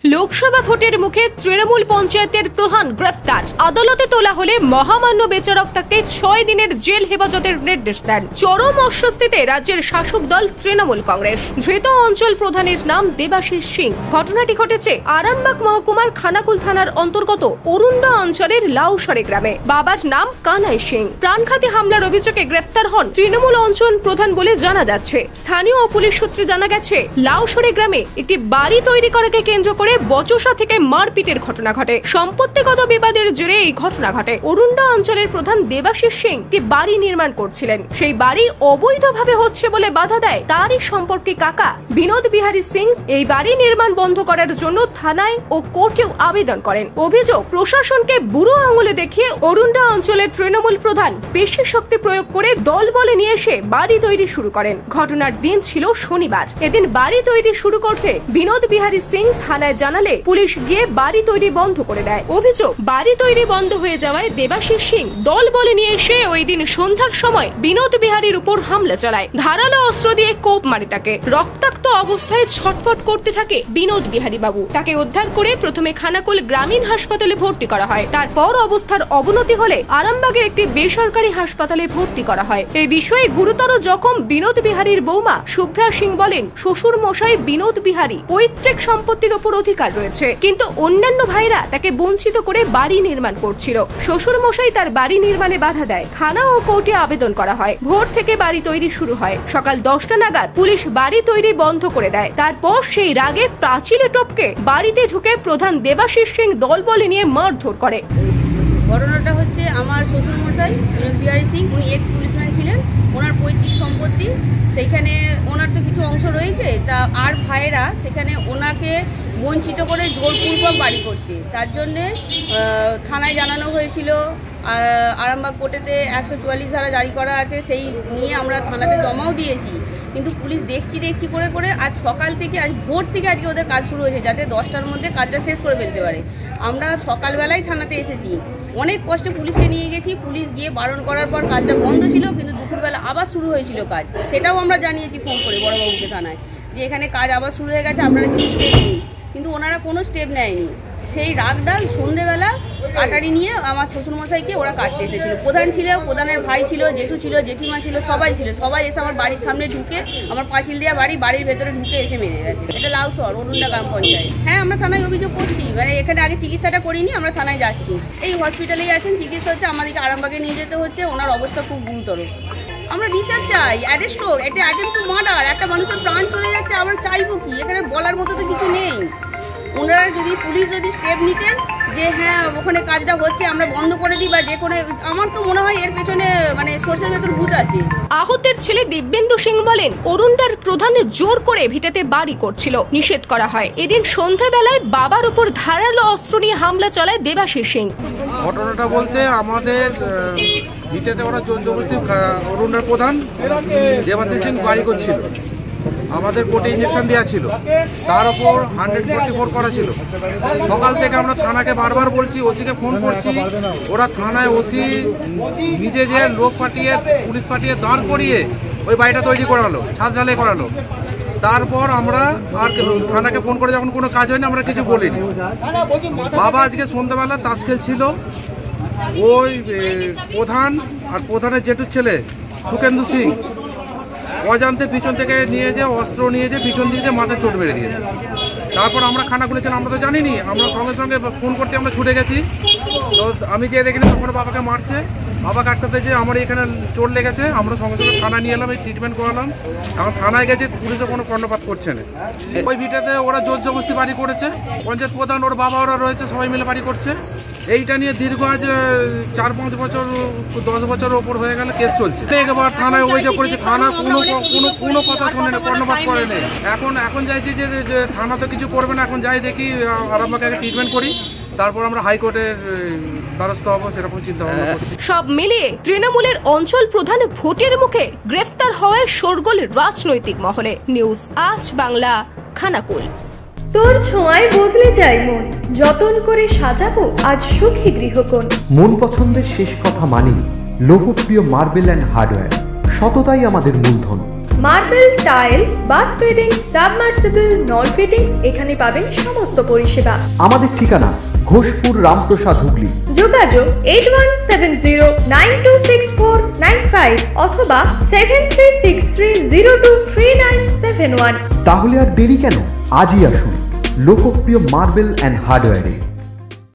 লোকসভা ভোটের মুখে তৃণমূল পঞ্চায়েতের প্রধান গ্রেফতার। আদালতে তোলা হলে মহামান্য বিচারক তাকে 6 দিনের জেল হেফাজতের নির্দেশ দেন। চরম অস্বস্তিতে রাজ্যের শাসক দল তৃণমূল কংগ্রেস। ধৃত অঞ্চল প্রধানের নাম দেবাশিস সিং। ঘটনাটি ঘটেছে আরামবাগ মহকুমার খানাকুল থানার অন্তর্গত অরুন্ডা অঞ্চলের লাউসরে গ্রামে। বাবার নাম কানাই সিং। প্রাণঘাতী হামলার অভিযোগে গ্রেফতার হন তৃণমূল অঞ্চল প্রধান বলে জানা যাচ্ছে। স্থানীয় পুলিশ সূত্রে জানা গেছে, লাউসরে গ্রামে একটি বাড়ি তৈরি করাকে কেন্দ্র করে বচসা থেকে মারপিটের ঘটনা ঘটে। সম্পত্তিগত বিবাদের জেরে এই ঘটনা ঘটে। অরুন্ডা অঞ্চলের প্রধান দেবাশিস সিং একটি বাড়ি নির্মাণ করছিলেন। সেই বাড়ি অবৈধভাবে হচ্ছে বলে বাধা দেয় তারই সম্পর্কে কাকা বিনোদ বিহারী সিং। এই বাড়ি নির্মাণ বন্ধ করার জন্য থানায় ও কোর্টেও আবেদন করেন। অভিযোগ, প্রশাসনকে বুড়ো আঙুলে দেখিয়ে অরুন্ডা অঞ্চলের তৃণমূল প্রধান বেশি শক্তি প্রয়োগ করে দল বলে নিয়ে এসে বাড়ি তৈরি শুরু করেন। ঘটনার দিন ছিল শনিবার। এদিন বাড়ি তৈরি শুরু করতে বিনোদ বিহারী সিং থানায় জানালে পুলিশ গিয়ে বাড়ি তৈরি বন্ধ করে দেয়। অভিযোগ, বাড়ি তৈরি বন্ধ হয়ে যাওয়ায় দেবাশিস সিং দল বলে নিয়ে এসে ওই দিন সন্ধ্যার সময় বিনোদ বিহারীর উপর হামলা চালায়। ধারালো অস্ত্র দিয়ে কোপ মারে তাকে। রক্তাক্ত অবস্থায় ছটফট করতে থাকে বিনোদ বিহারী বাবু। তাকে উদ্ধার করে প্রথমে খানাকুল গ্রামীণ হাসপাতালে ভর্তি করা হয়। তারপর অবস্থার অবনতি হলে আরামবাগের একটি বেসরকারি হাসপাতালে ভর্তি করা হয়। এই বিষয়ে গুরুতর জখম বিনোদ বিহারীর বৌমা শুভ্রা সিং বলেন, শ্বশুর মশাই বিনোদ বিহারী পৈতৃক সম্পত্তির উপর অধিকার রয়েছে, কিন্তু অন্যান্য ভাইরা তাকে বঞ্চিত করে বাড়ি নির্মাণ করছিল। শ্বশুর মশাই তার বাড়ি নির্মাণে বাধা দেয়। থানা ও কোর্টে আবেদন করা হয়। ভোর থেকে বাড়ি তৈরি শুরু হয়। সকাল 10টা নাগাদ পুলিশ বাড়ি তৈরি বন্ধ করে দেয়। তারপর সেই রাগে প্রাচীরে টপকে বাড়িতে ঢুকে প্রধান দেবাশিস সিং দল বলে নিয়ে মারধর করে। ঘটনাটা হচ্ছে, আমার শ্বশুর মশাই বিনোদ বিহারী সিং, উনি এক্স পুলিশম্যান ছিলেন। ওনার পৈতৃক সম্পত্তি, সেইখানে ওনার তো কিছু অংশ রয়েছে, তা আর ভাইয়েরা সেখানে ওনাকে বঞ্চিত করে জোরপূর্বক বাড়ি করছে। তার জন্যে থানায় জানানো হয়েছিল। আরামবাগ কোর্টেতে 144 ধারা জারি করা আছে, সেই নিয়ে আমরা থানাতে জমাও দিয়েছি। কিন্তু পুলিশ দেখছি করে আজ সকাল থেকে, আজ ভোর থেকে আজকে ওদের কাজ শুরু হয়েছে, যাতে 10টার মধ্যে কাজটা শেষ করে ফেলতে পারে। আমরা সকালবেলায় থানাতে এসেছি, অনেক কষ্টে পুলিশকে নিয়ে গেছি। পুলিশ গিয়ে বারণ করার পর কাজটা বন্ধ ছিল, কিন্তু দুপুরবেলা আবার শুরু হয়েছিল কাজ। সেটাও আমরা জানিয়েছি ফোন করে বড়বাবুকে থানায়, যে এখানে কাজ আবার শুরু হয়ে গেছে, আপনারা কিছু স্টেপ নিন। কিন্তু ওনারা কোনো স্টেপ নেয়নি। সেই রাগটা সন্ধেবেলা কাটারি নিয়ে আমার শ্বশুরমশাইকে ওরা কাটতে এসেছিল। প্রধান ছিল, প্রধানের ভাই ছিল, জেঠু ছিল, জেঠিমা ছিল, সবাই ছিল। সবাই এসে আমার বাড়ির সামনে ঢুকে, আমার পাঁচিল দেওয়া বাড়ির ভেতরে ঢুকে এসে মেরে গেছে। এটা লাউসর অরুন্ডা গ্রাম পঞ্চায়েত। হ্যাঁ, আমরা থানায় অভিযোগ করছি। মানে এখানে আগে চিকিৎসাটা করিনি, আমরা থানায় যাচ্ছি। এই হসপিটালেই আছেন, চিকিৎসা হচ্ছে। আমাদেরকে আরামবাগে নিয়ে যেতে হচ্ছে। ওনার অবস্থা খুব গুরুতর। আমরা বিচার চাই। অ্যারেস্ট হোক, এটা অ্যাটেম্প্ট টু মার্ডার। একটা মানুষের প্রাণ চলে যাচ্ছে, আমরা চাইবো কি? এখানে বলার মতো তো কিছু নেই। ওনারা যদি, পুলিশ যদি স্টেপ নিতেন যে হ্যাঁ ওখানে কাজটা হচ্ছে আমরা বন্ধ করে দিই, বা যে কোনো, আমার তো মনে হয় এর পেছনে মানে সোর্সের ভেতর ভূত আছে। আহতের ছেলে দিব্যেন্দু সিং বলেন, অরুন্ডার প্রধান জোর করে ভিটাতে বাড়ি করছিল, নিষেধ করা হয়। এদিন সন্ধ্যাবেলায় বাবার উপর ধারালো অস্ত্র নিয়ে হামলা চালায় দেবাশিস সিং। ঘটনাটা বলতে, আমাদের ভিটাতে ওরা জোর জবরদস্তি, অরুন্ডার প্রধান দেবাশিস সিং বাড়ি করছিল। আমাদের কোর্টে ইঞ্জেকশন দেওয়া ছিল, তার উপর 144 করা ছিল। সকাল থেকে আমরা থানাকে বারবার বলছি, ওসিকে ফোন করছি। ওরা থানায় ওসি নিজে যে লোক পাঠিয়ে, পুলিশ পাঠিয়ে দাঁড় করিয়ে ওই বাড়িটা তৈরি করালো, ছাদ ঢালাই করালো। তারপর আমরা আর থানাকে ফোন করে যখন কোনো কাজ হয়নি, আমরা কিছু বলিনি। বাবা আজকে সন্ধ্যাবেলা তাস খেলছিল। ওই প্রধান আর প্রধানের জেঠুর ছেলে সুকেন্দু সিং অজান্তে পিছন থেকে নিয়ে যে অস্ত্র নিয়ে যে পিছন দিয়ে যে মাথায় চোট মেরে দিয়েছে। তারপর আমরা খানা খুলেছিলাম, আমরা তো জানিনি। আমরা সঙ্গে সঙ্গে ফোন করতে আমরা ছুটে গেছি। তো আমি যে দেখিনি, তখন বাবাকে মারছে। বাবাকে একটাতে যে আমার এখানে চোট লেগেছে, আমরা সঙ্গে সঙ্গে থানায় নিয়ে এলাম, এই ট্রিটমেন্ট করালাম। এখন থানায় গেছে, পুলিশে কোনো কর্ণপাত করছে না। ওই ভিটাতে ওরা জোর জবরদস্তি বাড়ি করেছে। পঞ্চায়েত প্রধান, ওর বাবা, ওরা রয়েছে, সবাই মিলে বাড়ি করছে। এইটা নিয়ে দীর্ঘ আজ 4-5 বছর, 10 বছরের ওপর হয়ে গেল কেস চলছে। একবার থানায় অভিযোগ করেছে, থানা কোনো কথা শোনে না, কর্ণপাত করে নেই। এখন চাইছি যে থানা তো কিছু করবে না। এখন যাই দেখি, আরামবাগে আগে ট্রিটমেন্ট করি, তারপর আমরা হাইকোর্টের দ্বারস্থ হবো, সেরকম চিন্তা ভাবনা করছি। সব মিলিয়ে তৃণমূলের অঞ্চল প্রধান ভোটের মুখে গ্রেফতার হওয়ায় শোরগোল রাজনৈতিক মহলে। নিউজ আজ বাংলা, খানাকুল। তোর ছোঁয়ায় বদলে যায় মন, যতন করে সাজাবো আজ সুখী গৃহকোণ। মন পছন্দের শেষ কথা মানি লোকপ্রিয় মার্বেল অ্যান্ড হার্ডওয়্যার। সততাই আমাদের মূলধন। Marble, tiles, bath fittings, submersible, নল ফিটিংস, এখানে পাবেন সমস্ত পরিষেবা। আমাদের ঠিকানা ঘোষপুর, রামপ্রসাদ, হুগলি। যোগাযোগ 8170926495 অথবা 7363023971। তাহলে আর দেরি কেন, আজই আসুন লোকপ্রিয় মার্বেল অ্যান্ড হার্ডওয়্যারে।